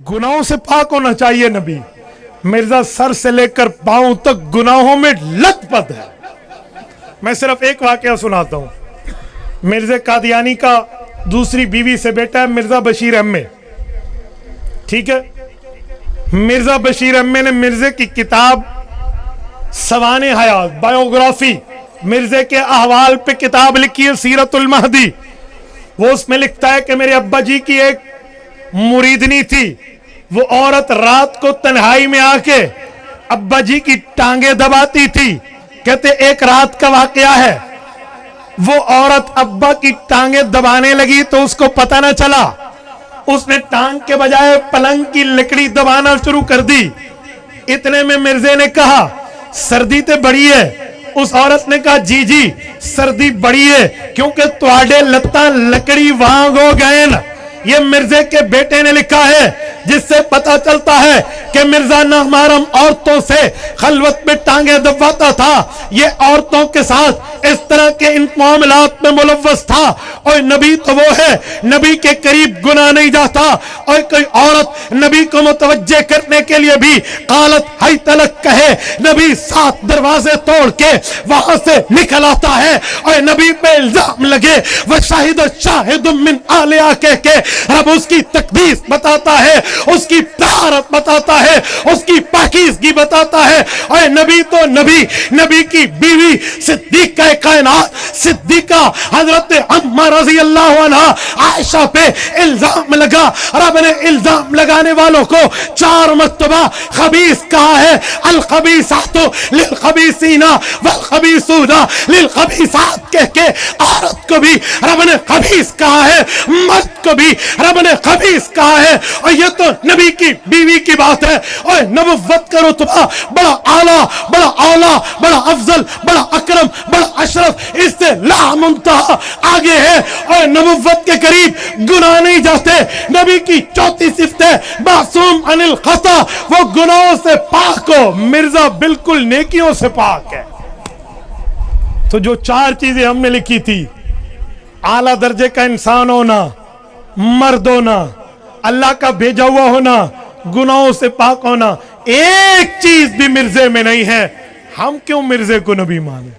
गुनाहों से पाक होना चाहिए नबी। मिर्जा सर से लेकर पांव तक गुनाहों में लथपथ है। मैं सिर्फ एक वाकया सुनाता हूं। मिर्जा कादियानी का दूसरी बीवी से बेटा है मिर्जा बशीर अहमद, ठीक है। मिर्जा बशीर अहमद ने मिर्जे की किताब सवाने हयात, बायोग्राफी, मिर्जे के अहवाल पे किताब लिखी है सीरतुल महदी। वो उसमें लिखता है कि मेरे अब्बा जी की एक मुरीदनी थी, वो औरत रात को तन्हाई में आके अब्बा जी की टांगे दबाती थी। कहते एक रात का वाकया है, वो औरत अब्बा की टांगे दबाने लगी तो उसको पता न चला, उसने टांग के बजाय पलंग की लकड़ी दबाना शुरू कर दी। इतने में मिर्जे ने कहा सर्दी तो बड़ी है। उस औरत ने कहा जी जी सर्दी बड़ी है क्योंकि तुहाडे लत्ता लकड़ी वांग हो गए न। ये मिर्जे के बेटे ने लिखा है, जिससे पता चलता है कि मिर्जा नामहरम औरतों से खलवत में टांगे दबाता था। ये औरतों के साथ इस तरह के इन मामलात में मुलव्वस था। और नबी तो वो है, नबी के करीब गुनाह नहीं जाता। और कोई औरत नबी को मुतवज्जे करने के लिए भी कालत हाई तलक कहे, नबी 7 दरवाजे तोड़ के वहां से निकल आता है और नबी पे इल्जाम लगे वह शाहिद शाहिद मिन आलिया कह के रब उसकी तकदीस बताता है, उसकी तारत बताता है, उसकी पाकीज़गी बताता है। और नबी तो नबी की बीवी सिद्दीक़ा कायनात सिद्दीक़ा हजरत अम्मा रज़ी अल्लाह अन्हा आयशा पे इल्जाम लगा। रब ने इल्जाम लगाने वालों को 4 मर्तबा खबीस कहा है। अल खबीसातु लिल खबीसीना वल खबीसूना लिल खबीसात कह के औरत को भी रब ने खबीस कहा है, मर्द को भी रब ने खबीस कहा है। और ये तो नबी की बीवी की बात है। और नबुव्वत का रुतबा बड़ा आला, बड़ा औला, बड़ा अफजल, बड़ा अकरम, बड़ा अशरफ, इससे लामुंतहा आगे है। और नबुव्वत के करीब गुनाह नहीं जाते। नबी की चौथी सिफ्त है मासूम अनिल खता, वो गुनाहों से पाक हो। मिर्जा बिल्कुल नेकियों से पाक है। तो जो 4 चीजें हमने लिखी थी, आला दर्जे का इंसान होना, मर्द होना, अल्लाह का भेजा हुआ होना, गुनाहों से पाक होना, एक चीज भी मिर्जे में नहीं है। हम क्यों मिर्जे को नबी माने?